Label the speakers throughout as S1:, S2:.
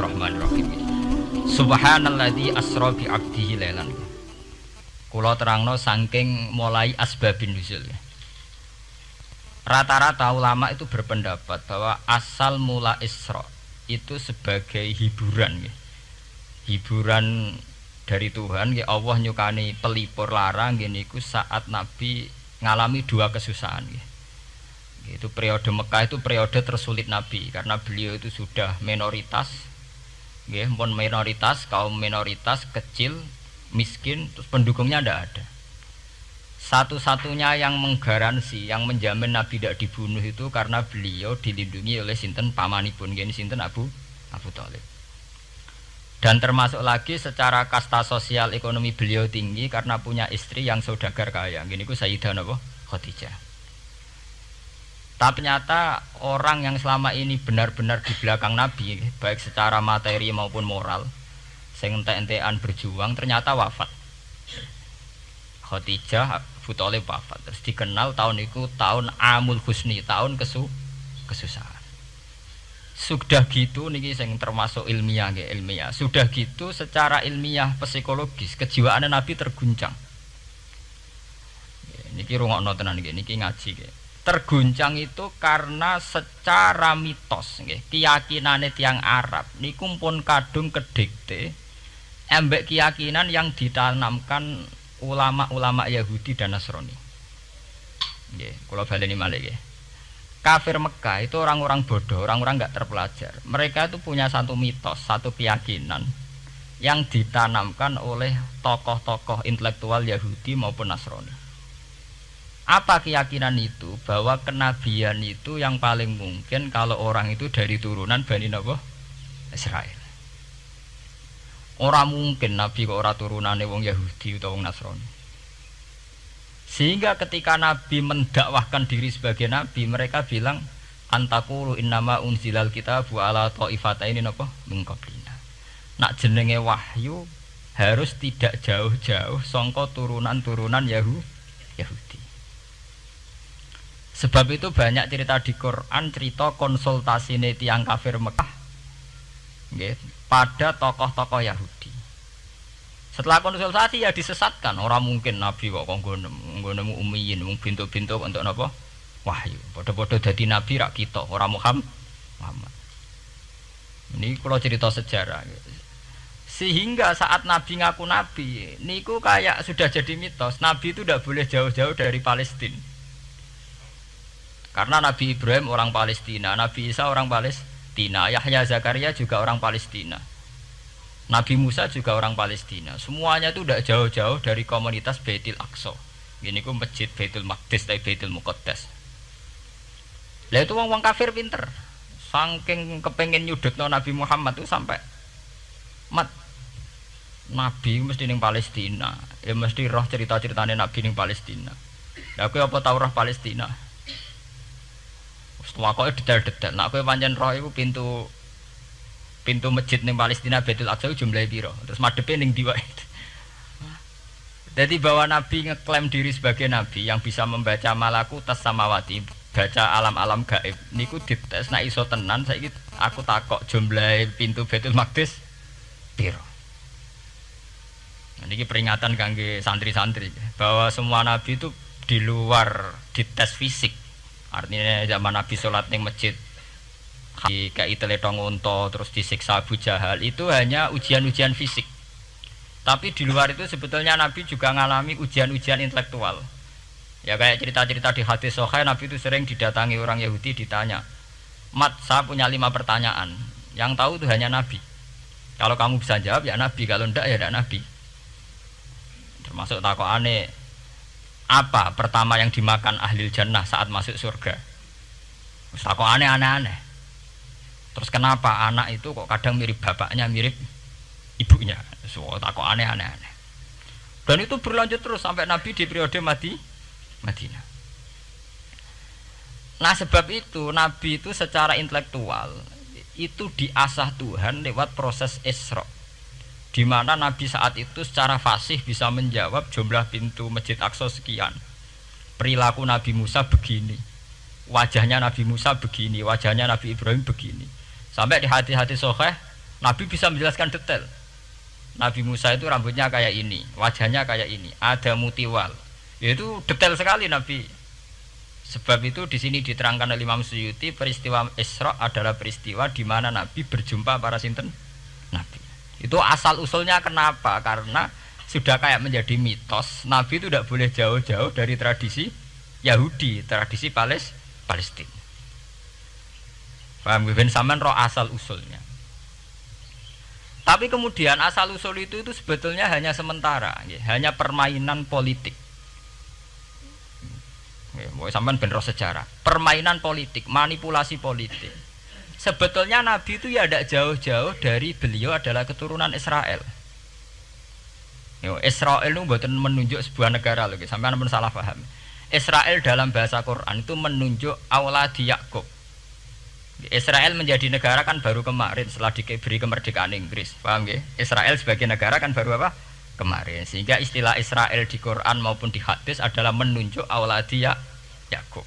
S1: Bismillahirrahmanirrahim. Subhanalladzi asra bi 'abdihi lailan. Kula terangno saking mulai asbabun nuzul. Rata-rata ulama itu berpendapat bahwa asal mula Isra itu sebagai hiburan. Hiburan dari Tuhan, Allah nyukani pelipur larang niku saat Nabi ngalami dua kesusahan. Itu periode Mekah itu periode tersulit Nabi karena beliau itu sudah minoritas, kaum minoritas kecil, miskin, terus pendukungnya tidak ada. Satu-satunya yang menggaransi, yang menjamin Nabi tidak dibunuh itu karena beliau dilindungi oleh sinten pamanipun, sinten Abu Thalib. Dan termasuk lagi secara kasta sosial ekonomi beliau tinggi karena punya istri yang saudagar kaya. Gini ku Sayyidah Khadijah. Tapi ternyata orang yang selama ini benar-benar di belakang Nabi, baik secara materi maupun moral, sing entek-entekan berjuang, ternyata wafat. Khadijah Abu Thalib wafat. Terus dikenal tahun itu tahun Amul Husni, tahun kesusahan. Sudah gitu niki sing termasuk ilmiah. Sudah gitu secara ilmiah psikologis kejiwaan Nabi terguncang. Niki rungokno tenan niki ngaji. Terguncang itu karena secara mitos keyakinane tiang Arab niku pun kadung kedikte embek keyakinan yang ditanamkan ulama-ulama Yahudi dan Nasrani. Nggih, kula baleni malih nggih. Kafir Mekah itu orang-orang bodoh, orang-orang enggak terpelajar. Mereka itu punya satu mitos, satu keyakinan yang ditanamkan oleh tokoh-tokoh intelektual Yahudi maupun Nasrani. Apa keyakinan itu? Bahwa kenabian itu yang paling mungkin kalau orang itu dari turunan Bani Israel. Orang mungkin Nabi kok ora turunane wong Yahudi utawa wong Nasrani. Sehingga ketika Nabi mendakwahkan diri sebagai Nabi, mereka bilang antaqulu innama unzilal kitabu ala taifataini min qablina. Nak jenenge wahyu harus tidak jauh-jauh sangka turunan-turunan Yahudi. Sebab itu banyak cerita di Quran, cerita konsultasi tiang kafir Mekah pada tokoh-tokoh Yahudi. Setelah konsultasi ya disesatkan. Orang mungkin Nabi kok nggone ummiyin, mung bintu-bintu untuk napa? Wahyu. Padha-padha dadi nabi rak kita, ora Muhammad. Ini kalau cerita sejarah. Sehingga saat Nabi ngaku Nabi, niku kayak sudah jadi mitos. Nabi itu tidak boleh jauh-jauh dari Palestina. Karena Nabi Ibrahim orang Palestina, Nabi Isa orang Palestina, Yahya Zakaria juga orang Palestina, Nabi Musa juga orang Palestina. Semuanya itu tidak jauh-jauh dari komunitas Baitul Aqsa. Ini ku masjid Baitul Maqdis atau Baitul Muqaddas. Lah itu wong kafir pinter, saking kepengen nyudutno Nabi Muhammad itu sampai Nabi mesti ning Palestina, ya mesti roh cerita-ceritane Nabi ning Palestina. Lah kowe apa tau roh Palestina? Setelah kok detail-detail. Nak kowe pancen roh iku pintu masjid ning Palestina Baitul Aqsa jumlahe piro? Terus madepe ning ndi wae. Jadi bahwa Nabi ngeklaim diri sebagai Nabi yang bisa membaca malakutas samawati, baca alam-alam gaib. Niku dites nek iso tenan saiki aku takok jumlahe pintu Baitul Maqdis piro. Niki peringatan kangge santri-santri bahwa semua nabi itu di luar dites fisik. Artinya zaman Nabi sholat di masjid kayak teletong unta terus disiksa Abu Jahal itu hanya ujian-ujian fisik. Tapi di luar itu sebetulnya Nabi juga mengalami ujian-ujian intelektual. Ya kayak cerita-cerita di hadis Sahih, Nabi itu sering didatangi orang Yahudi ditanya, "Mat, saya punya 5 pertanyaan. Yang tahu itu hanya Nabi. Kalau kamu bisa jawab ya Nabi, kalau tidak ya tidak Nabi." Termasuk takokane, apa pertama yang dimakan ahli jannah saat masuk surga? Kok aneh-aneh. Terus kenapa anak itu kok kadang mirip bapaknya, mirip ibunya? So, kok aneh-aneh. Dan itu berlanjut terus sampai Nabi di periode Madinah. Nah sebab itu Nabi itu secara intelektual itu diasah Tuhan lewat proses Isra. Di mana Nabi saat itu secara fasih bisa menjawab jumlah pintu Masjid Aqsa sekian. Perilaku Nabi Musa begini, wajahnya Nabi Musa begini, wajahnya Nabi Ibrahim begini. Sampai di hati-hati Sahih Nabi bisa menjelaskan detail. Nabi Musa itu rambutnya kayak ini, wajahnya kayak ini, ada mutiwal. Itu detail sekali Nabi. Sebab itu di sini diterangkan oleh Imam Suyuti, peristiwa Isra adalah peristiwa di mana Nabi berjumpa para sinten Nabi. Itu asal usulnya kenapa? Karena sudah kayak menjadi mitos, Nabi itu tidak boleh jauh-jauh dari tradisi Yahudi, tradisi Palestina. Paham ben sampean roh asal usulnya. Tapi kemudian asal usul itu sebetulnya hanya sementara, hanya permainan politik. Mau sampean ben roh sejarah, permainan politik, manipulasi politik. Sebetulnya Nabi itu ya tidak jauh-jauh dari beliau adalah keturunan Israel. Israel itu bukan menunjuk sebuah negara loh, sampean pun salah paham. Israel dalam bahasa Quran itu menunjuk auladi Yakub. Israel menjadi negara kan baru kemarin setelah diberi kemerdekaan Inggris, paham ya? Israel sebagai negara kan baru apa? Kemarin. Sehingga istilah Israel di Quran maupun di hadis adalah menunjuk auladi Yakub.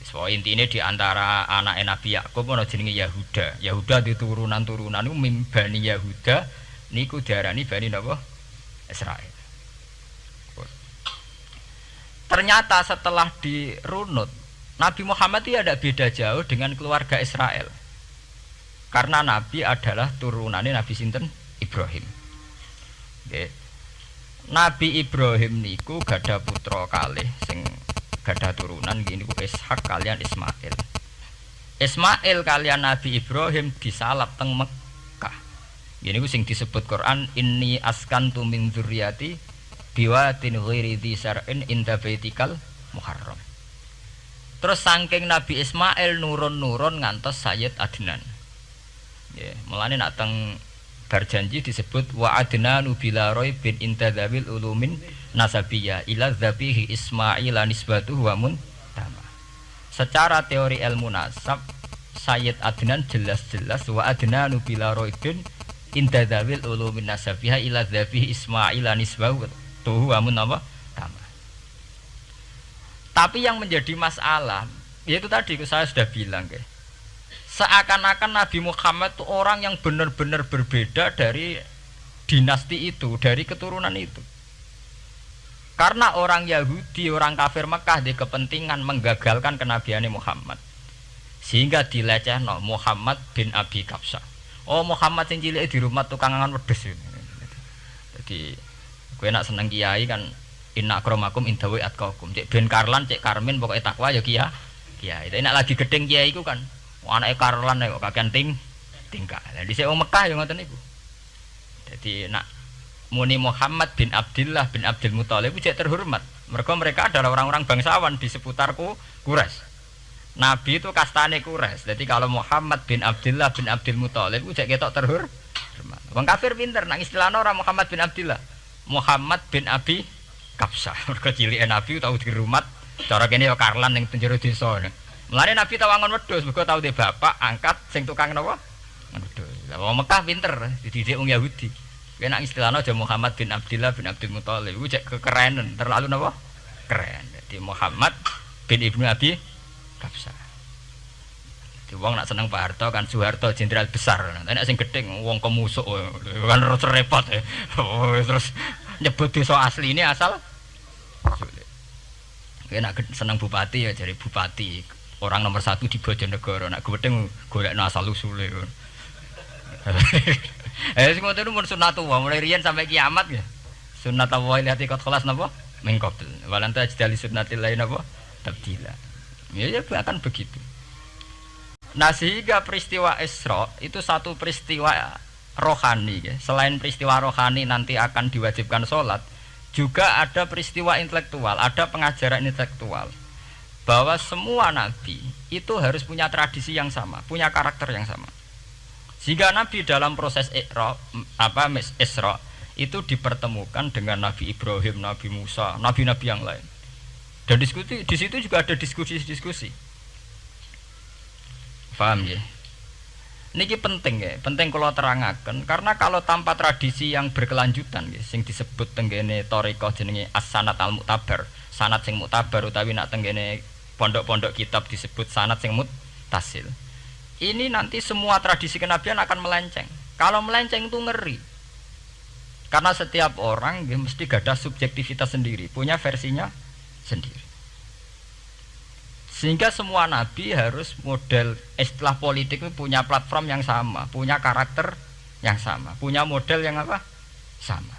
S1: So intinya di antara anak Nabi Yakub ana jenenge Yahuda. Yahuda di turunan-turunan niku Bani Yahuda niku diarani Bani napa? Israel. Ternyata setelah dirunut Nabi Muhammad itu tidak beda jauh dengan keluarga Israel. Karena Nabi adalah turunannya Nabi sinten Ibrahim. Okay. Nabi Ibrahim niku gada putra kalih sing gada turunan gini ku Ishak kalian Ismail. Ismail kalian Nabi Ibrahim disalap teng Mekah. Gini ku sing disebut Quran inni askantu min dzurriyyati biwatin ghairi dzi sar'in inda baitikal muharram. Terus saking Nabi Ismail nurun-nurun ngantos Sayyid Adnan. Ya, mulane nak teng berjanji disebut wa adnanu bila bin intadzawil ulumin nasabiyah ila dzabihi Ismail nisbatuhu wa muntama. Secara teori ilmu nasab Sayyid Adnan jelas-jelas wa adnanu bila bin intadzawil ulumin nasabiyah ila dzabihi Ismail nisbatuhu wa muntama. Tapi yang menjadi masalah, yaitu tadi saya sudah bilang, seakan-akan Nabi Muhammad itu orang yang benar-benar berbeda dari dinasti itu, dari keturunan itu. Karena orang Yahudi, orang kafir Mekah di kepentingan menggagalkan kenabian Muhammad, sehingga dilecehno Muhammad bin Abi Kabsah. Oh Muhammad sing cilik di rumah tukangan wedhus. Jadi, gue nak seneng kiai kan. Inna akramakum indawi atqakum. Cek ben Karlan, cek Karmin pokoknya takwa ya kiai. Tapi nak lagi gedeng kiai iku kan. Anake Karlan kok kakean tingkah. Lah dhisik wong Mekah ya ngoten niku. Dadi nak muni Muhammad bin Abdullah bin Abdul Muthalib cek terhormat. Mereka adalah orang-orang bangsawan di seputarku Quraisy. Nabi itu kastane Quraisy. Jadi kalau Muhammad bin Abdullah bin Abdul Muthalib cek ketok terhormat. Wong kafir pinter nang istilahna ora Muhammad bin Abdullah. Muhammad bin Abi Kabsah, mergo cilike Nabi tau dirumat, cara kene ya Karlan ning penjero desa. Mulane Nabi tau angon wedhus, mergo tau de bapak angkat sing tukang napa? Wedhus. Lah wong Mekah pinter, dididik wong Yahudi. Kuwi nek istilahna aja Muhammad bin Abdullah bin Abdul Muthalib, iku cek kekerenan, terlalu napa? Keren. Jadi Muhammad bin Ibnu Abi Kabsah. Di wong nak seneng Pak Harto kan Soeharto jenderal besar. Nek sing gedeng wong kemusuk kan repot. Terus nyebut desa asli ini asal nak seneng bupati ya jadi bupati orang nomor 1 di Bojonegoro nak gedeng golekno asal usule sing ngoten mun sunatullah mulai riyen sampai kiamat ya sunatullah lihati kot kelas napa mengkobel walanta jadi sunnatillah napa tabdila ya akan begitu. Nah sehingga peristiwa Isra itu satu peristiwa rohani ya. Selain peristiwa rohani nanti akan diwajibkan sholat, juga ada peristiwa intelektual, ada pengajaran intelektual bahwa semua nabi itu harus punya tradisi yang sama, punya karakter yang sama. Jika nabi dalam proses Isra itu dipertemukan dengan Nabi Ibrahim, Nabi Musa, nabi-nabi yang lain. Dan diskusi di situ juga ada diskusi-diskusi. Paham ya? Niki penting ya, penting kalau terangaken karena kalau tanpa tradisi yang berkelanjutan ya, sing disebut tenggene thariqah jenenge as-sanad al-mu'tabar, sanad sing mu'tabar utawi nak tenggene pondok-pondok kitab disebut sanad sing muttasil. ini nanti semua tradisi kenabian akan melenceng. Kalau melenceng itu ngeri. Karena setiap orang ya, mesti gadah subjektivitas sendiri, punya versinya sendiri. Sehingga semua nabi harus model istilah politik itu punya platform yang sama, punya karakter yang sama, punya model yang apa? Sama.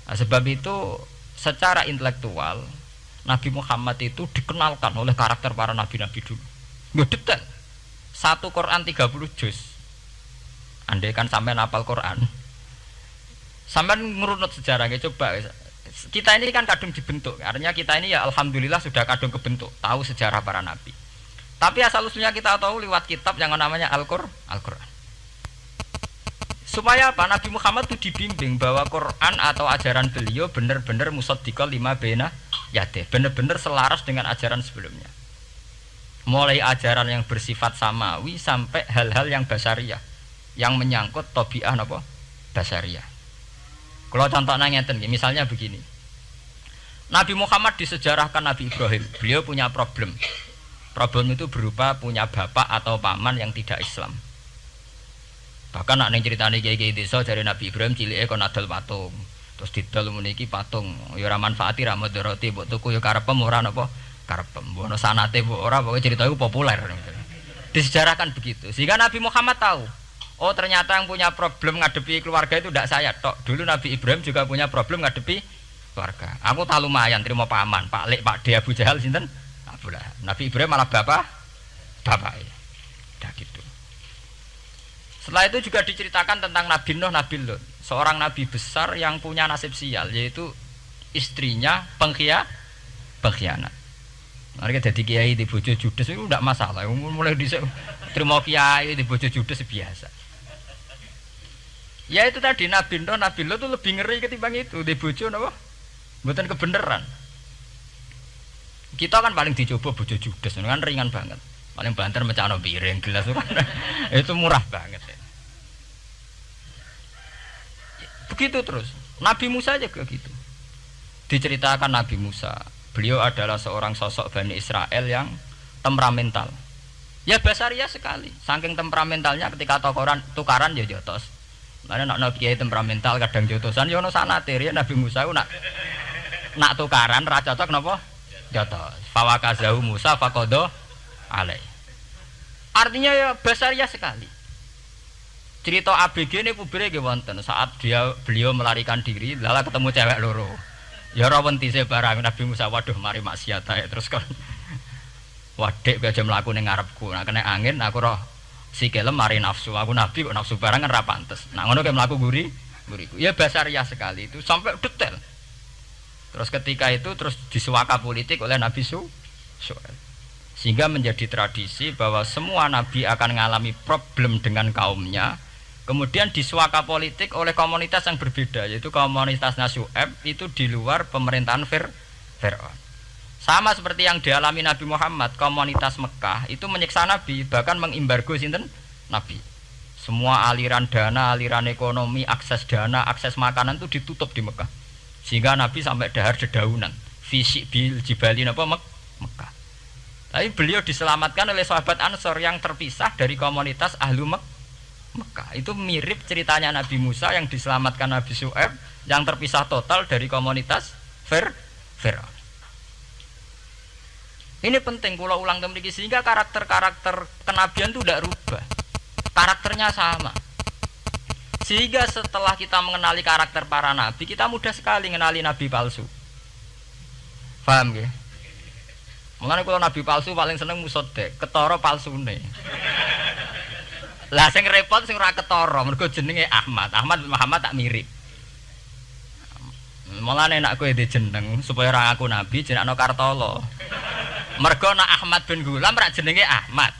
S1: Nah, sebab itu secara intelektual Nabi Muhammad itu dikenalkan oleh karakter para nabi-nabi dulu. Nggak detail. Satu Quran 30 juz. Andai kan sampai hafal Quran. Sampai ngurunut sejarahnya coba. Kita ini kan kadung dibentuk. Artinya kita ini ya alhamdulillah sudah kadung kebentuk, tahu sejarah para nabi. Tapi asal usulnya kita tahu lewat kitab yang namanya Al-Qur'an. Supaya apa? Nabi Muhammad itu dibimbing bahwa Quran atau ajaran beliau benar-benar musaddiqal lima baina yadeh, benar-benar selaras dengan ajaran sebelumnya. Mulai ajaran yang bersifat samawi sampai hal-hal yang basariyah, yang menyangkut tabiah napa? Basariyah. Kalau contohnya ngeten, misalnya begini. Nabi Muhammad disejarahkan Nabi Ibrahim, beliau punya problem. Problem itu berupa punya bapak atau paman yang tidak Islam. Bahkan nak ning critane kiai-kiai desa dari Nabi Ibrahim cilike kon adol patung. Terus didol meniki patung, ya ora manfaati ra mudarati, mbok tuku ya karepem ora napa? Karepem. Mbok ono sanate mbok ora, pokoke cerita itu populer. Disejarahkan begitu. Sehingga Nabi Muhammad tahu, oh ternyata yang punya problem ngadepi keluarga itu tidak saya tok. Dulu Nabi Ibrahim juga punya problem ngadepi keluarga. Aku tak lumayan terima paman, Pak Lek, Pak De, Abu Jahal sinten? Abu Lahab. Nabi Ibrahim malah bapak. Dah gitu. Setelah itu juga diceritakan tentang Nabi Nuh, Nabi Lut, seorang nabi besar yang punya nasib sial, yaitu istrinya pengkhianat. Mereka jadi kiai di bojo judes itu tidak masalah. Mulai dhisik terima kiai di bojo judes biasa. Ya itu tadi Nabi Nuh, Nabi Lut itu lebih ngeri ketimbang itu di bojo napa? Mboten kebenaran. Kita kan paling dicoba bojo judes kan ringan banget. Paling banter mecano piring gelas itu murah banget. Begitu terus. Nabi Musa juga gitu. Diceritakan Nabi Musa, beliau adalah seorang sosok Bani Israel yang temperamental. Ya basariah sekali. Saking temperamentalnya ketika tukaran ya jotos. Mana nak kiai temperamental kadang jotosan ya ono sanate ya Nabi Musa ku nak tukaran ra cocok napa? Jotos. Fawakazahu Musa faqada alai. Artinya ya basariah sekali. Cerita ABG ini kubire nggih wonten saat beliau melarikan diri lala ketemu cewek loro. Ya ora wentise barang Nabi Musa, waduh mari maksiat ae terus kon. Wadek aja mlaku ning ngarepku. Nah kena angin aku roh sikile mari nafsu. Aku nabi kok nafsu barang kan ra pantes. Nah ngono ke mlaku guriku. Ya basariah sekali itu sampai detail. Terus ketika itu terus disuaka politik oleh Nabi Syuaib. Sehingga menjadi tradisi bahwa semua nabi akan mengalami problem dengan kaumnya. Kemudian disuaka politik oleh komunitas yang berbeda, yaitu komunitas Syuaib itu di luar pemerintahan Fir'aun. Sama seperti yang dialami Nabi Muhammad, komunitas Mekah itu menyiksa Nabi, bahkan mengimbargo sinten Nabi. Semua aliran dana, aliran ekonomi, akses dana, akses makanan itu ditutup di Mekah. Sehingga Nabi sampai dahar dedaunan, fisik bil jibali napa Mekah. Tapi beliau diselamatkan oleh sahabat Ansor yang terpisah dari komunitas Ahlu Mekah. Itu mirip ceritanya Nabi Musa yang diselamatkan Nabi Syuaib yang terpisah total dari komunitas Fir'aun. Ini penting kalau ulang temriki sehingga karakter-karakter kenabian itu tidak rubah. Karakternya sama. Sehingga setelah kita mengenali karakter para nabi, kita mudah sekali mengenali nabi palsu. Paham ya? Mulane kalau nabi palsu paling seneng musodek, ketara palsune. Lah sing repot sing ora ketara, mergo jenenge Ahmad. Ahmad Muhammad tak mirip. Mulane nek kowe ndek jeneng supaya ora ngaku nabi jenengno Kartolo. Mergo nek Ahmad bin Gulam rak jenenge Ahmad.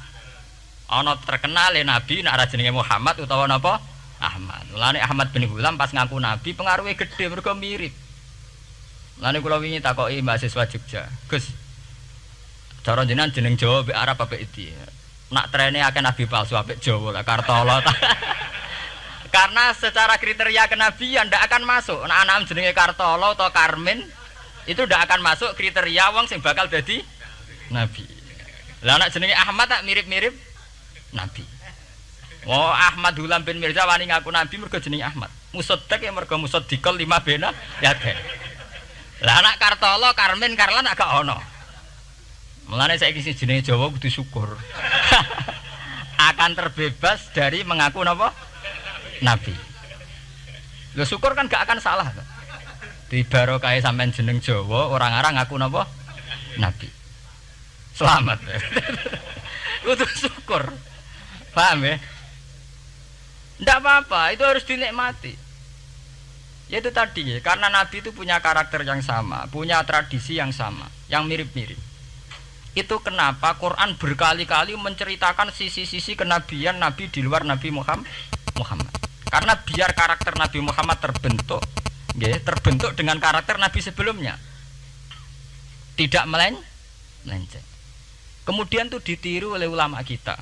S1: Ana terkenal nabi nek ora jenenge Muhammad utawa napa? Ahmad. Mulane Ahmad bin Gulam pas ngaku nabi pengaruhe gede mergo mirip. Mulane kula wingi takoki mahasiswa Jogja, Gus, cara jenengan jeneng Jawa mbek Arab apa iki? Nak trene akeh nabi palsu apik Jawa lah Kartolo. Karena secara kriteria kenabian ndak akan masuk. Nek anak jenenge Kartolo atau Karmin itu ndak akan masuk kriteria wong sing bakal dadi nabi. Lah anak jenenge Ahmad tak mirip-mirip nabi. Oh Ahmad Hulam bin Mirza wani ngaku nabi mergo jenenge Ahmad. Musaddiq ya mergo musaddiqal lima bena ya deh. Lah anak Kartolo, Karmin, Karlan agak ono. Mulane saiki sing jenenge Jawa kudu syukur. Akan terbebas dari mengaku napa? Nabi. Lho syukur kan gak akan salah. Di barokah sampean jeneng Jawa, orang-orang ngaku napa? Nabi. Selamat. Kudu syukur. Paham ya? Ndak apa-apa, itu harus dinikmati. Ya itu tadi ya, karena Nabi itu punya karakter yang sama, punya tradisi yang sama, yang mirip-mirip. Itu kenapa Quran berkali-kali menceritakan sisi-sisi kenabian Nabi di luar Nabi Muhammad. Karena biar karakter Nabi Muhammad terbentuk, ya, terbentuk dengan karakter Nabi sebelumnya. Tidak melenceng. Kemudian itu ditiru oleh ulama kita.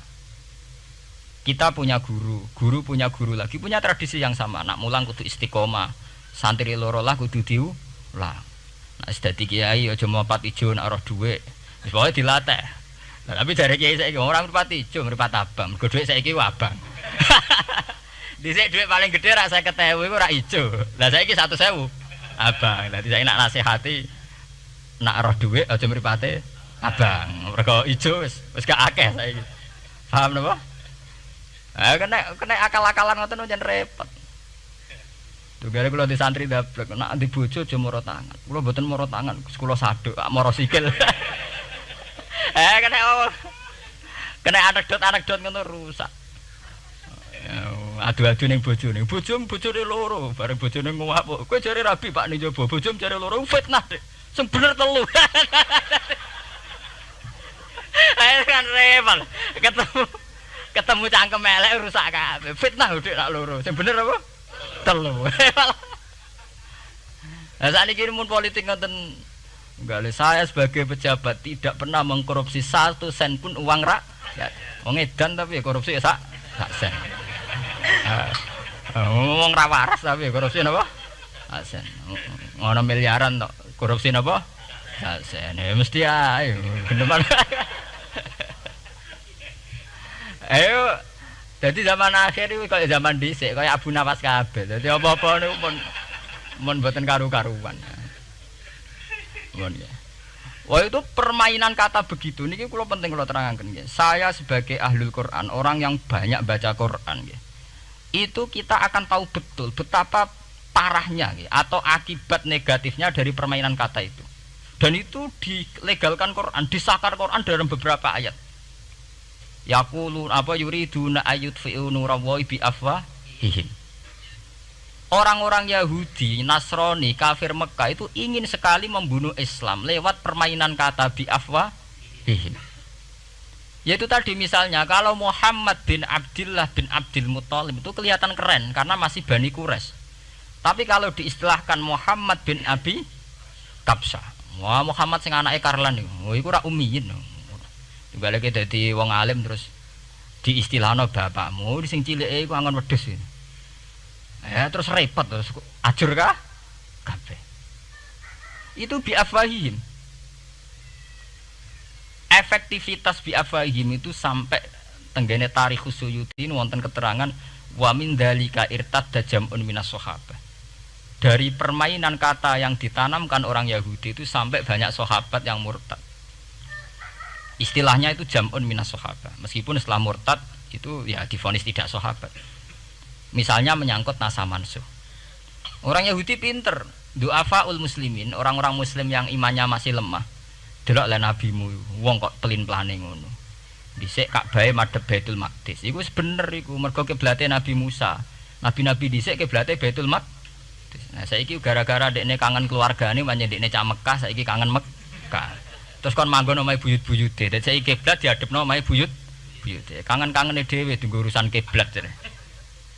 S1: Kita punya guru punya guru lagi, punya tradisi yang sama. Nak mulang kudu istiqomah, santri loro lah kudu diulang. Nak sedadi kiai aja mripat ijo nak roh dhuwit. Wis pokoke dilatih. Nah, tapi dari kiai saiki orang mripat ijo, mripat abang. Mergo dhuwit saiki abang. Dhisik dhuwit paling gedhe rak 50.000 iku rak ijo. Lah saiki 100.000 abang. Dadi saiki nak nasihati nak roh dhuwit aja mripate abang. Mergo ijo wis gak akeh saiki. Paham napa? Kena akal-akalan ngoten jan repot. Tugare kula di santri dablek nek di bojo aja moro tangan. Kula mboten moro tangan, kula saduk, moro sikil. Kena anekdot ngono rusak. Adu-adu ning bojone. Bojone loro, bareng bojone nguap. Kowe jare rabi Pak ning njaba, bojom jare loro fitnah, Dik. Sing bener telu. Ayo kan repot. Ketemu cangkem elek rusak kabeh. Fitnah udik nak loro. Sing bener apa? Telu. Lah sakniki mun politik ngoten nggale saya sebagai pejabat tidak pernah mengkorupsi 1 sen pun uang rakyat. Wong edan tapi korupsi ya sak sen. Wong ra waras tapi korupsi napa? Sak sen. Ngono miliaran tok. Korupsi napa? Sak sen. Ya mesti ae. Geneman. Ayo, jadi zaman akhir itu kayak zaman dhisik, kayak Abu Nawas kabeh. Jadi apa-apa niku mun mboten karu-karuan. Mun ya. Wah itu permainan kata begitu niki kula penting kula terangaken nggih. Saya sebagai ahlul Quran, orang yang banyak baca Quran nggih. Itu kita akan tahu betul betapa parahnya nggih atau akibat negatifnya dari permainan kata itu. Dan itu dilegalkan Quran, disahkan Quran dalam beberapa ayat. Yaqulu apa yuriduna ayutfi'u nurallahi bi afwahihim. Orang-orang Yahudi, Nasrani, kafir Mekah itu ingin sekali membunuh Islam lewat permainan kata bi afwahihim. Yaitu tadi misalnya kalau Muhammad bin Abdullah bin Abdul Muthalib itu kelihatan keren karena masih Bani Quraisy. Tapi kalau diistilahkan Muhammad bin Abi Kabsah, wah Muhammad sing anake Karlan iku ora ummiyin. Balik dadi wong alim terus diistilahno bapakmu sing cilike iku angon wedhus. Ya terus repot terus ajur kah? Kabeh. Itu biafahim. Efektivitas biafahim itu sampai tenggene Tarikhus Suyuti wonten keterangan wa min dzalika irtadda jam'un minas sahabah. Dari permainan kata yang ditanamkan orang Yahudi itu sampai banyak sahabat yang murtad. Istilahnya itu jam'un minas sahabah. Meskipun setelah murtad itu ya divonis tidak sahabat. Misalnya menyangkut nasa mansuh. Orang Yahudi pinter, du'afaul muslimin, orang-orang muslim yang imannya masih lemah. Delok le nabimu, wong kok pelin-pelane ngono. Dhisik Ka'bah madhep Baitul Maqdis. Iku wis bener iku, mergo kiblate Nabi Musa. Nabi-nabi dhisik kiblate Baitul Maqdis. Nah, saiki gara-gara dekne kangen keluargane manjen dekne cah Mekah, saiki kangen Mekah. Terus kon manggon omahe buyut-buyute. Dadi saiki kiblat diadepno omahe buyut-buyute. Kangen-kangene dhewe tunggu urusan kiblat jare.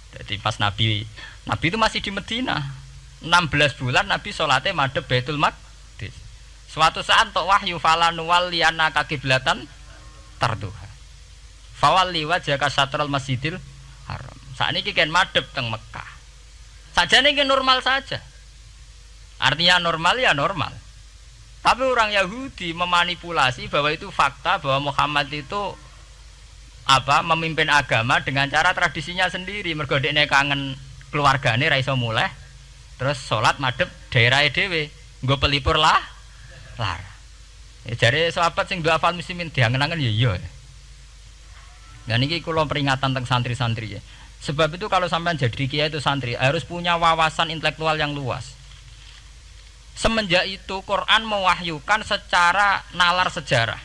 S1: Jadi pas Nabi itu masih di Medina. 16 bulan Nabi salate madhep Baitul Maqdis. Suatu saat tok wahyu falan walliyana kiblatan tarduha. Fawalli wajhaka satral Masjidil Haram. Sakniki kan madhep teng Mekah. Sajane iki normal saja. Artinya normal ya normal. Tapi orang Yahudi memanipulasi bahwa itu fakta bahwa Muhammad itu memimpin agama dengan cara tradisinya sendiri. Mergo dekne kangen keluargane ra iso muleh. Terus salat madhep daerahe dhewe. Nggo pelipur lar. Ya jare sahabat sing do hafal muslimin diangen-angen ya iya. Dan ini kula peringatan tentang santri-santri ya. Sebab itu kalau sampean jadi kiai itu santri harus punya wawasan intelektual yang luas. Semenjak itu Quran mewahyukan secara nalar sejarah.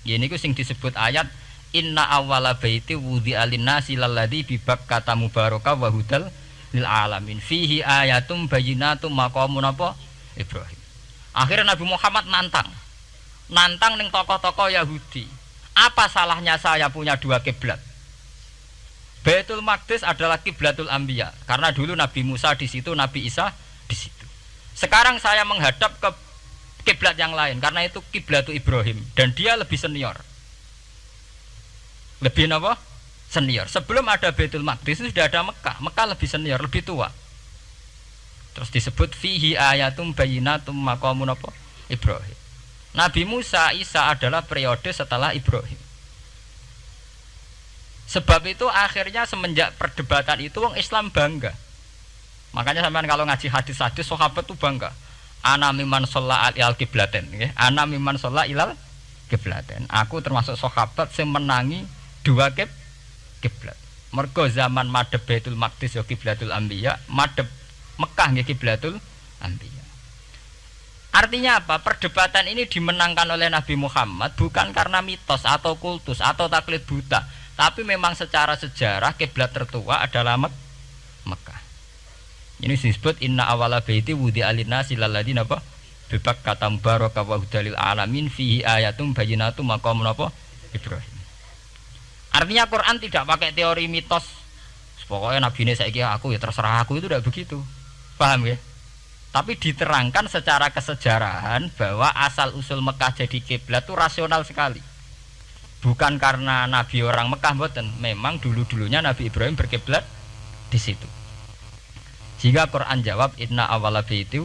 S1: Ya niku sing disebut ayat inna awwala baiti wudi'a lin-nasi lalladzi bi Bakkata mubaraka wa hudal lil alamin fihi ayatum bayyinatum maqamun apa Ibrahim. Akhirnya Nabi Muhammad nantang ning tokoh-tokoh Yahudi. Apa salahnya saya punya dua kiblat? Baitul Maqdis adalah kiblatul anbiya karena dulu Nabi Musa di situ, Nabi Isa di situ. Sekarang saya menghadap ke kiblat yang lain karena itu kiblatul Ibrahim dan dia lebih senior. Lebih apa? Senior. Sebelum ada Baitul Maqdis itu sudah ada Mekah. Mekah lebih senior, lebih tua. Terus disebut fihi ayatum bayyinatum maqamun apa? Ibrahim. Nabi Musa, Isa adalah periode setelah Ibrahim. Sebab itu akhirnya semenjak perdebatan itu wong Islam bangga. Makanya sampean kalau ngaji hadis-hadis sahabat itu bangga. Ana mimman shalla ilal qiblaten, nggih. Ana mimman shalla ilal qiblaten. Aku termasuk sahabat sing menangi dua kiblat. Mergo zaman madhep Baitul Maqdis ya kiblatul anbiya, madhep Mekah nggih kiblatul anbiya. Artinya apa? Perdebatan ini dimenangkan oleh Nabi Muhammad bukan karena mitos atau kultus atau taklid buta, tapi memang secara sejarah kiblat tertua adalah Mekah. Ini disebut inna awala baiti wudi'a lin-nasi lalladzi napa bi Bakkata mubaraka wa hudalil alamin fihi ayatum bayyinatum maqamun apa Ibrahim. Artinya Quran tidak pakai teori mitos. Pokoknya nabi ini saiki aku ya terserah aku, itu tidak begitu. Paham ya? Tapi diterangkan secara kesejarahan bahwa asal usul Mekah jadi kiblat itu rasional sekali. Bukan karena nabi orang Mekah mboten, memang dulu-dulunya Nabi Ibrahim berkiblat di situ. Jika Quran jawab inna awwala baiti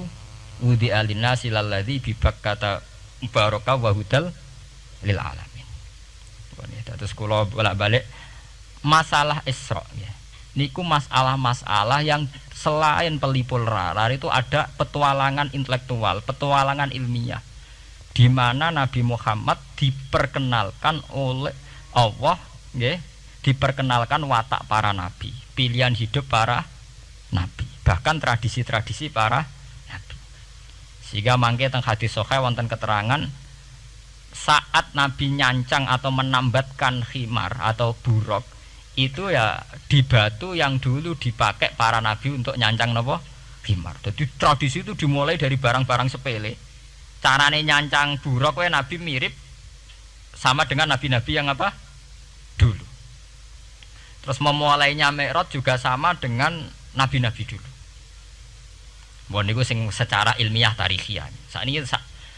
S1: wudi'a lin-nasi lalladzi bi Bakkata mubaraka wa hudal lil alamin. Terus kula bolak-balik masalah Isra ya. Niku masalah-masalah yang selain pelipur lara itu ada petualangan intelektual, petualangan ilmiah di mana Nabi Muhammad diperkenalkan oleh Allah nggih, diperkenalkan watak para nabi, pilihan hidup para nabi. Bahkan tradisi-tradisi para nabi. Sehingga mangke teng hadis sahih wonten keterangan saat Nabi nyancang atau menambatkan khimar atau buruk itu ya di batu yang dulu dipakai para nabi untuk nyancang napa khimar. Jadi tradisi itu dimulai dari barang-barang sepele. Carane nyancang buruk wae nabi mirip sama dengan nabi-nabi yang apa? Dulu. Terus memulainya Mi'raj juga sama dengan nabi-nabi dulu. Bon niku sing secara ilmiah tarikhiyah. Sakniki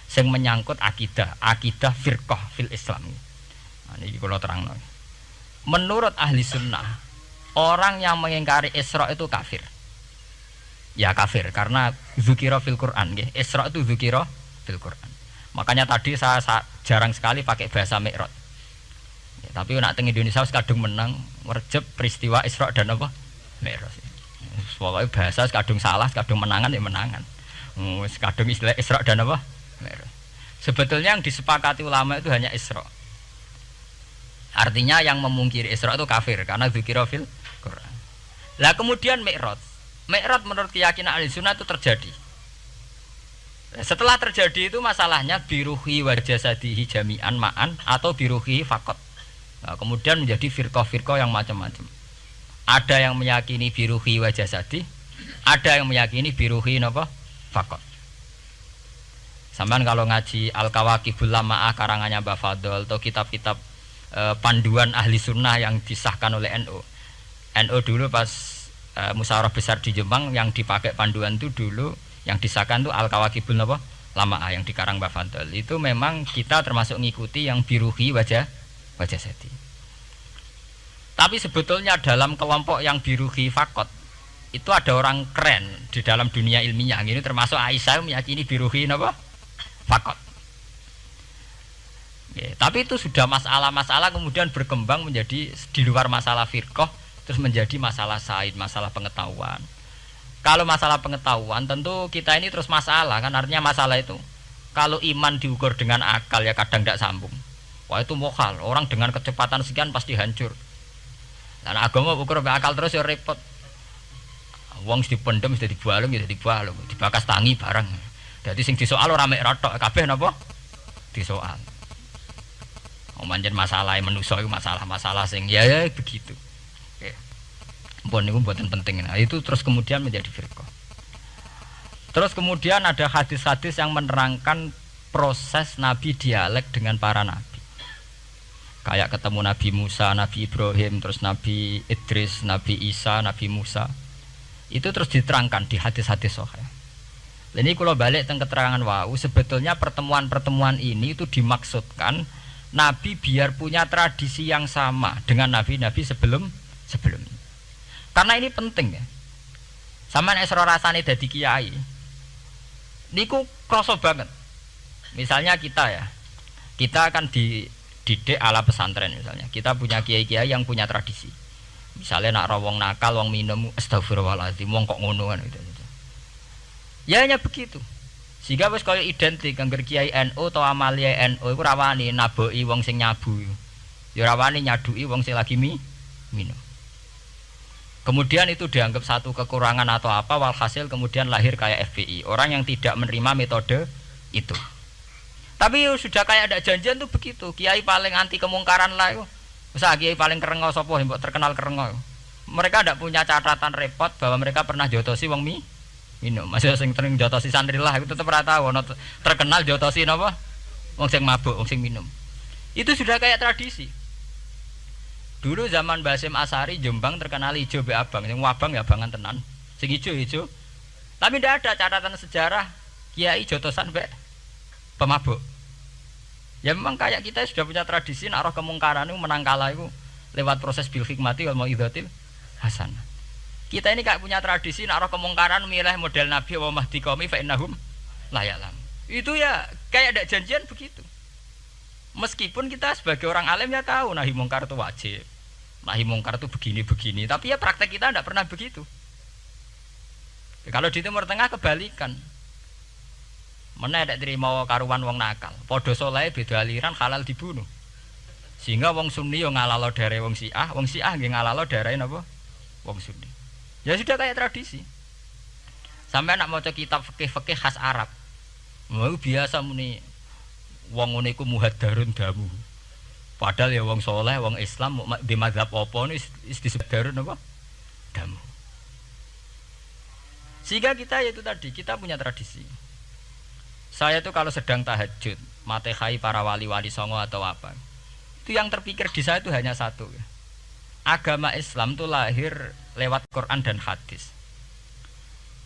S1: sing menyangkut akidah firqah fil Islam. Nah niki kula terangno. Menurut ahli sunnah, orang yang mengingkari Isra itu kafir. Ya kafir karena dzikra fil Quran nggih. Isra itu dzikra fil Quran. Makanya tadi saya jarang sekali pakai bahasa Mi'raj. Ya, tapi nak teng Indonesia kadung menang merjep peristiwa Isra dan apa? Mi'raj. Pokoknya bahasa kadung salah, kadung menangan ya menangan. Kadung istilah Isra dan apa? Mi'raj. Sebetulnya yang disepakati ulama itu hanya Isra. Artinya yang memungkiri Isra itu kafir karena dzikra fil Quran. Lah kemudian Mi'raj. Mi'raj menurut keyakinan ahli sunnah itu terjadi. Setelah terjadi itu masalahnya biruhi wa jasadihi jami'an ma'an atau biruhi faqat. Nah, kemudian menjadi firqah-firqah yang macam-macam. Ada yang meyakini biruhi wa jasadi, ada yang meyakini biruhi napa faqat. Sampeyan kalau ngaji Al-Kawakibul Lama'ah karangannya Mbah Fadl atau kitab-kitab panduan ahli sunnah yang disahkan oleh NU. NU dulu pas musyawarah besar di Jepang yang dipakai panduan itu dulu yang disahkan itu Al-Kawakibul Lama'ah yang dikarang Mbah Fadl. Itu memang kita termasuk ngikuti yang biruhi wajah seti. Tapi sebetulnya dalam kelompok yang biruhi fakot itu ada orang keren di dalam dunia ilmiah. Ini termasuk Aisyah meyakini biruhi apa? Fakot. Ya, tapi itu sudah masalah-masalah kemudian berkembang menjadi di luar masalah firqah terus menjadi masalah said, masalah pengetahuan. Kalau masalah pengetahuan tentu kita ini terus masalah kan artinya masalah itu. Kalau iman diukur dengan akal ya kadang tidak sambung. Wah itu mokal, orang dengan kecepatan sekian pasti hancur. Dan agama ukur akal terus ya repot. Wong dipendem sudah dibualung ya dibualung, dibakas tangi barang. Jadi sing disoal ora mek rotok kabeh napa? Disoal. Manjen masalah manusia itu masalah-masalah sing ya begitu. Oke. Mpun niku mboten penting. Nah, itu terus kemudian menjadi firqah. Terus kemudian ada hadis-hadis yang menerangkan proses Nabi dialek dengan para nabi. Kayak ketemu Nabi Musa, Nabi Ibrahim, terus Nabi Idris, Nabi Isa, Nabi Musa. Itu terus diterangkan di hadis-hadis sahih. Ini kalau balik teng keterangan wau, sebetulnya pertemuan-pertemuan ini itu dimaksudkan Nabi biar punya tradisi yang sama dengan nabi-nabi sebelumnya. Karena ini penting ya. Sama nek sira rasane dadi kiai. Niku kroso banget. Misalnya kita ya. Kita akan dididik ala pesantren misalnya. Kita punya kiai-kiai yang punya tradisi. Misalnya nak rawong nakal, wong minum astagfirullahaladzim, wong kok ngono kan gitu. Ya hanya begitu. Sehingga wis kaya identik angger kiai NU atau amalia NU iku rawani naboki wong sing nyabu. Ya rawani nyaduki wong sing lagi minum. Kemudian itu dianggap satu kekurangan atau apa walhasil kemudian lahir kayak FPI. Orang yang tidak menerima metode itu. Tapi sudah kayak ada janjian tuh begitu. Kiai paling anti kemungkaran lah itu. Masa kiai paling kerengo sapa mbok terkenal kerengo. Mereka tidak punya catatan repot bahwa mereka pernah jotosi wong minum. Masih sing sering jotosi santri lah itu tetep ora tau ono terkenal jotosi napa? Wong sing mabuk, wong sing minum. Itu sudah kayak tradisi. Dulu zaman Basim Asari Jombang terkenal ijo be abang, sing abang ya abangan tenan. Sing ijo. Tapi tidak ada catatan sejarah kiai jotosan be pemabuk. Ya memang kayak kita sudah punya tradisi nek roh kemungkaran itu menang kalah itu lewat proses bil hikmati wal mau'izatil hasanah. Kita ini kayak punya tradisi nak roh kemungkaran milih model Nabi wa mahdi qaumi fa innahum la ya'lam. Itu ya kayak ada janjian begitu. Meskipun kita sebagai orang alim ya tahu nahi mungkar itu wajib. Nahi mungkar itu begini-begini, tapi ya praktek kita tidak pernah begitu. Ya, kalau di Timur Tengah kebalikan. Mana ada terima karuan wong nakal. Padha saleh beda aliran halal dibunuh. Sehingga wong Sunni yo ngalalo dare wong Syiah nggih ngalalo dare napa? Wong Sunni. Ya sudah kayak tradisi. Sampai nak maca kitab fikih-fikih khas Arab. Mau biasa muni wong ngene iku muhaddarun damu. Padahal ya wong soleh, wong Islam di mazhab apa ini disebut darun apa? Damu. Sehingga kita itu tadi, kita punya tradisi. Saya tuh kalau sedang tahajud, matehai para wali-wali songo atau apa. Itu yang terpikir di saya itu hanya satu. Agama Islam itu lahir lewat Quran dan hadis.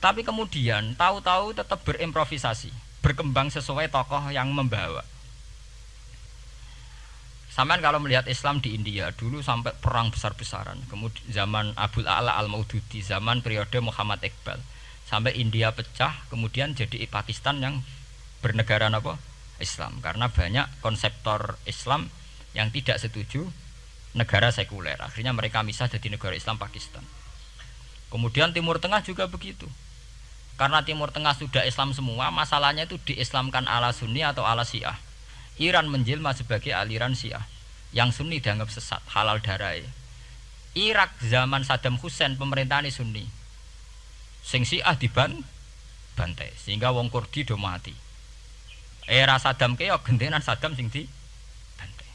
S1: Tapi kemudian tahu-tahu tetap berimprovisasi, berkembang sesuai tokoh yang membawa. Sampai kalau melihat Islam di India dulu sampai perang besar-besaran, kemudian zaman Abul A'la Al-Maududi, zaman periode Muhammad Iqbal, sampai India pecah, kemudian jadi Pakistan yang bernegara apa? Islam, karena banyak konseptor Islam yang tidak setuju negara sekuler. Akhirnya mereka misah jadi negara Islam Pakistan. Kemudian Timur Tengah juga begitu. Karena Timur Tengah sudah Islam semua, masalahnya itu diislamkan ala Sunni atau ala Syiah. Iran menjelma sebagai aliran Syiah. Yang Sunni dianggap sesat, halal darai. Irak zaman Saddam Hussein pemerintahan Sunni. Sing Syiah dibantai sehingga wong Kurdi do mati. Era Saddam keok gentenan Saddam sing dibantai.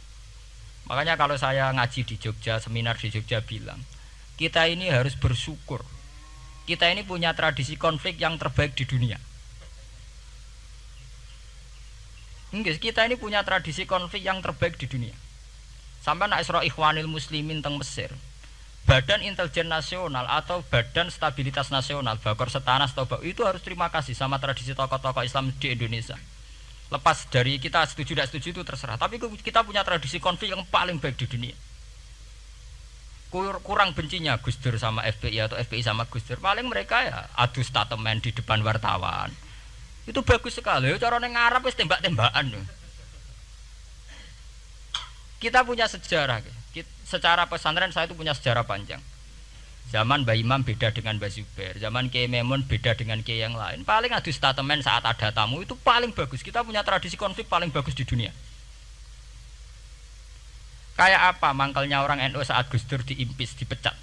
S1: Makanya kalau saya ngaji di Jogja, seminar di Jogja bilang, kita ini harus bersyukur. Kita ini punya tradisi konflik yang terbaik di dunia. Enggak, kita ini punya tradisi konflik yang terbaik di dunia. Sampai nak Isra Ikhwanil Muslimin teng Mesir, Badan Intelijen Nasional atau Badan Stabilitas Nasional, Bakor Setanas atau itu harus terima kasih sama tradisi tokoh-tokoh Islam di Indonesia. Lepas dari kita setuju tidak setuju itu terserah. Tapi kita punya tradisi konflik yang paling baik di dunia. Kurang bencinya Gus Dur sama FPI atau FPI sama Gus Dur. Paling mereka ya adu statement di depan wartawan. Itu bagus sekali. Cara nang Arab wis tembak-tembakan. Kita punya sejarah. Secara pesantren saya itu punya sejarah panjang. Zaman Mbah Imam beda dengan Mbah Zubair, zaman Kiai Memun beda dengan Kiai yang lain. Paling adu statement saat ada tamu itu paling bagus. Kita punya tradisi konflik paling bagus di dunia. Kayak apa mangkalnya orang NU saat Gus Dur diimpis, dipecat.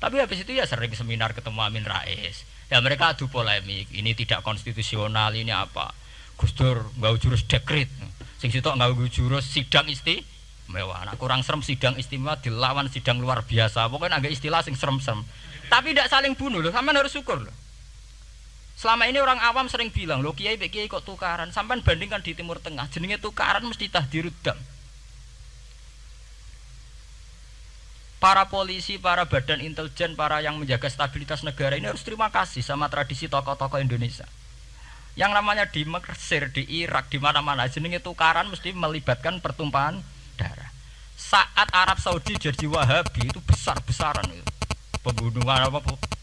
S1: Tapi habis itu ya sering seminar ketemu Amin Rais. Ya mereka adu polemik, ini tidak konstitusional, ini apa. Gus Dur nggak jurus dekret. Sing sitok nggak jurus sidang mewah, nah, kurang serem sidang istimewa dilawan sidang luar biasa. Pokoknya agak istilah sing serem-serem. Tapi tidak saling bunuh loh, sampean harus syukur loh. Selama ini orang awam sering bilang, "Loh kiai kiai kok tukaran?" Sampean bandingkan di Timur Tengah, jenenge tukaran mesti tahdirudam. Para polisi, para badan intelijen, para yang menjaga stabilitas negara ini harus terima kasih sama tradisi tokoh-tokoh Indonesia. Yang namanya di Mesir, di Irak, di mana-mana jenenge tukaran mesti melibatkan pertumpahan darah. Saat Arab Saudi jadi Wahabi itu besar-besaran itu. Pembunuhan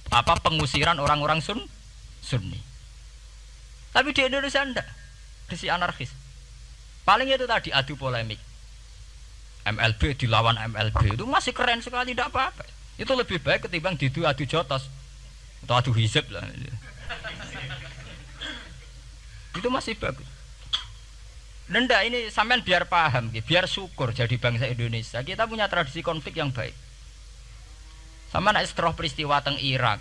S1: apa pengusiran orang-orang Sunni. Tapi di Indonesia enggak. Tradisi anarkis. Paling itu tadi adu polemik. MLB dilawan MLB itu masih keren sekali, tidak apa-apa. Itu lebih baik ketimbang adu jotos atau adu hizib lah. Itu masih bagus. Nenda ini sampean biar paham, biar syukur jadi bangsa Indonesia. Kita punya tradisi konflik yang baik. Sama nak setelah peristiwa teng Irak,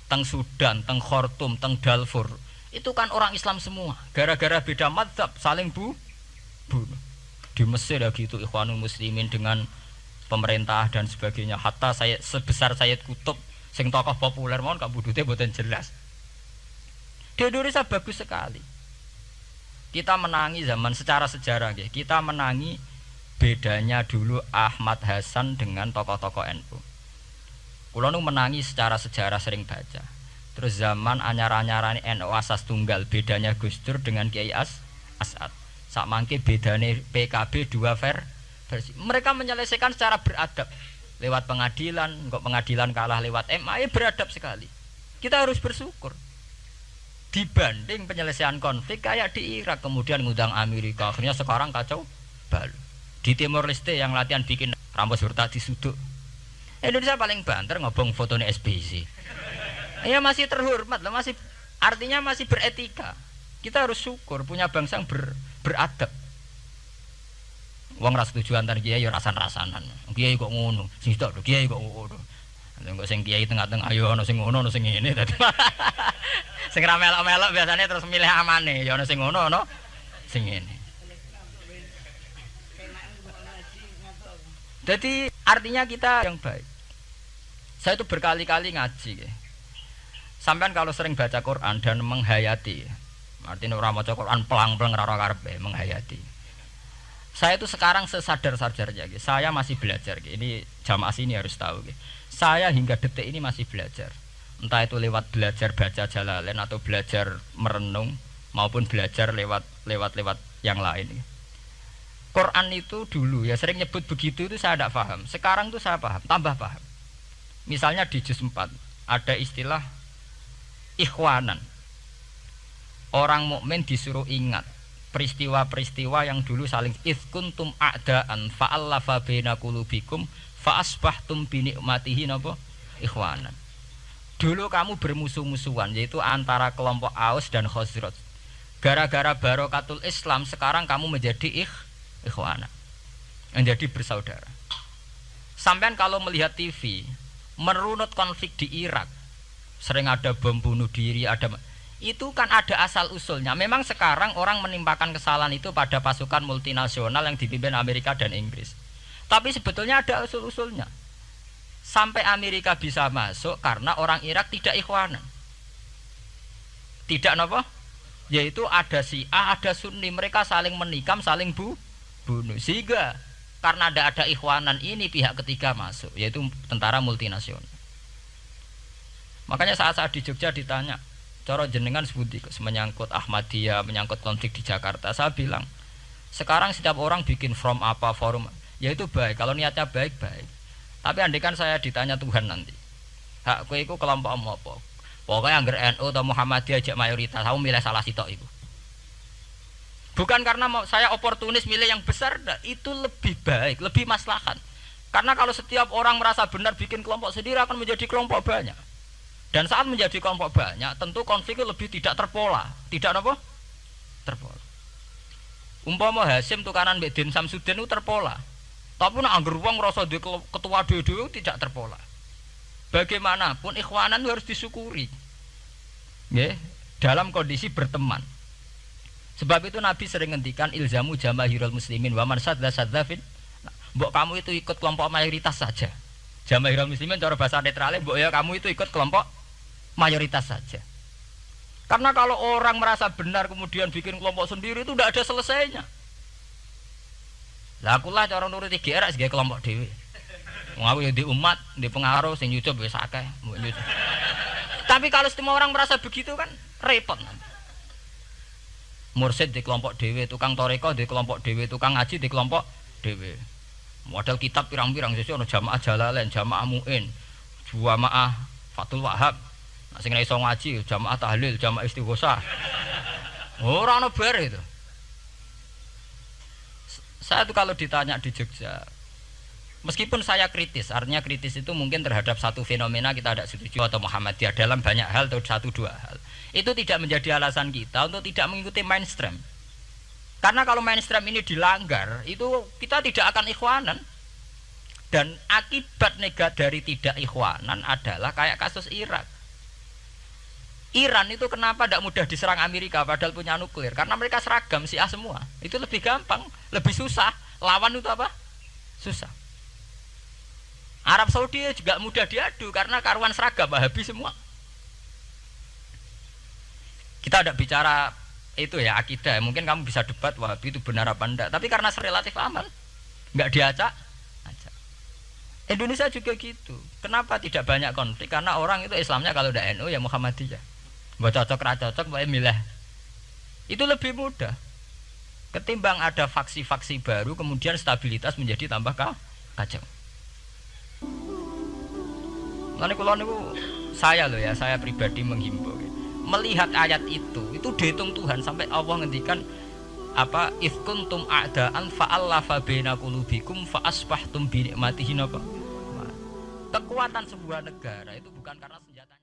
S1: teng Sudan, teng Khartoum, teng Darfur, itu kan orang Islam semua. Gara-gara beda mazhab saling bunuh. Di Mesir ya gitu, Ikhwanul Muslimin dengan pemerintah dan sebagainya. Hatta saya sebesar Sayyid Qutb, sing tokoh populer mohon gak budute mboten jelas. Di Indonesia bagus sekali. Kita menangi zaman secara sejarah, kita menangi bedanya dulu Ahmad Hasan dengan tokoh-tokoh NU. Kulo nu menangi secara sejarah sering baca. Terus zaman anyar-anyarane NU asas tunggal, bedanya Gus Dur dengan Kiai As'ad. Sak mangke bedane PKB dua versi. Mereka menyelesaikan secara beradab. Lewat pengadilan, kok pengadilan kalah lewat MA, beradab sekali. Kita harus bersyukur. Dibanding penyelesaian konflik kayak di Irak kemudian ngundang Amerika, akhirnya sekarang kacau balu. Di Timor Leste yang latihan bikin rambut serta disuduk, Indonesia paling banter ngobong fotonya SBC. Ya masih terhormat lah, masih artinya masih beretika. Kita harus syukur punya bangsa yang beradab. Wong ras tujuan antar kiai ya rasan-rasanan. Kiai kok ngono, sing tok kiai kok ngono. Engko sing kiai tengah-tengah ayo ana sing ngono ana sing ngene dadi. Sing ra melok-melok biasanya terus milih amane, ya ana sing ngono ana sing ngene. Jadi artinya kita yang baik. Saya itu berkali-kali ngaji. Sampean kalau sering baca Quran dan menghayati, artinya orang maca Quran pelang-pelang ora karepe menghayati. Saya itu sekarang sesadar-sadarnya, saya masih belajar. Ini jamaah sini harus tahu. Saya hingga detik ini masih belajar. Entah itu lewat belajar baca Jalalain atau belajar merenung maupun belajar lewat yang lain. Quran itu dulu ya sering nyebut begitu itu saya tidak paham. Sekarang itu saya paham, tambah paham. Misalnya di juz 4 ada istilah ikhwanan. Orang mukmin disuruh ingat peristiwa-peristiwa yang dulu saling kuntum a'daan fa'allafa baina qulubikum fa asbahtum bi nikmatihi napa ikhwanan. Dulu kamu bermusuh-musuhan yaitu antara kelompok Aus dan Khazraj. Gara-gara barokatul Islam sekarang kamu menjadi ikhwanan. Menjadi bersaudara. Sampean kalau melihat TV merunut konflik di Irak, sering ada bom bunuh diri, itu kan ada asal usulnya. Memang sekarang orang menimpakan kesalahan itu pada pasukan multinasional yang dipimpin Amerika dan Inggris. Tapi sebetulnya ada usul-usulnya. Sampai Amerika bisa masuk karena orang Irak tidak ikhwanan. Tidak apa? Yaitu ada Syiah, ada Sunni, mereka saling menikam, saling bunuh. Sehingga karena ada ikhwanan ini pihak ketiga masuk, yaitu tentara multinasional. Makanya saat di Jogja ditanya, cara jenengan sebuti menyangkut Ahmadiyah, menyangkut konflik di Jakarta, saya bilang, sekarang setiap orang bikin from apa forum, yaitu baik, kalau niatnya baik-baik. Tapi andaikan saya ditanya Tuhan nanti, hak kowe iku kelompok apa? Pokoknya anggar NU atau Muhammadiyah aja mayoritas, kamu milih salah sitok iku. Bukan karena saya oportunis milih yang besar, itu lebih baik, lebih maslahat. Karena kalau setiap orang merasa benar bikin kelompok sendiri akan menjadi kelompok banyak. Dan saat menjadi kelompok banyak, tentu konfliknya lebih tidak terpola. Tidak apa? Terpola. Umpama Hasim tukaran Mbak Din Samsudin itu terpola. Tapi nak angger wong ngrasa duwe ketua dhewe tidak terpola. Bagaimanapun ikhwanan harus disyukuri. Nggih, dalam kondisi berteman. Sebab itu Nabi sering ngendikan ilzamu jamaahirul muslimin wa man sadza sadzafin. Mbok kamu itu ikut kelompok mayoritas saja. Jamaahirul muslimin cara bahasa netralnya mbok ya kamu itu ikut kelompok mayoritas saja. Karena kalau orang merasa benar kemudian bikin kelompok sendiri itu tidak ada selesainya. Lah akulah cara nuruti GR sebagai kelompok dhewe. Wong aku ya di umat, di pengaruh sing nyucup wis akeh. Tapi kalau semua orang merasa begitu kan repot nanti. Mursid di kelompok dhewe, tukang toreko di kelompok dhewe, tukang ngaji di kelompok dhewe. Model kitab pirang-pirang sesuk ana jamaah Jalalain, jamaah Muin, jamaah Fathul Wahhab. Nek sing ora iso ngaji jamaah tahlil, jamaah istighosah. Ora ana bar itu. Saya tuh kalau ditanya di Jogja, meskipun saya kritis, artinya kritis itu mungkin terhadap satu fenomena kita tidak setuju atau Muhammadiyah dalam banyak hal atau satu dua hal. Itu tidak menjadi alasan kita untuk tidak mengikuti mainstream. Karena kalau mainstream ini dilanggar, itu kita tidak akan ikhwanan. Dan akibat negatif dari tidak ikhwanan adalah kayak kasus Irak. Iran itu kenapa tidak mudah diserang Amerika padahal punya nuklir? Karena mereka seragam Syiah semua. Itu lebih gampang, lebih susah. Lawan itu apa? Susah. Arab Saudi juga mudah diadu karena karuan seragam Wahabi semua. Kita tidak bicara itu ya akidah. Mungkin kamu bisa debat Wahabi itu benar apa enggak. Tapi karena relatif aman, nggak diacak. Indonesia juga gitu. Kenapa tidak banyak konflik? Karena orang itu Islamnya kalau udah NU ya Muhammadiyah. Buat cocok ra cocok bae milih. Itu lebih mudah. Ketimbang ada faksi-faksi baru kemudian stabilitas menjadi tambah kacau. Lan kula niku saya loh ya, saya pribadi menghimbau. Melihat ayat itu dihitung Tuhan sampai Allah ngendikan apa if kuntum a'daan fa'allafa baina qulubikum fa asbahtum bi ni'matihi napa. Kekuatan sebuah negara itu bukan karena senjatanya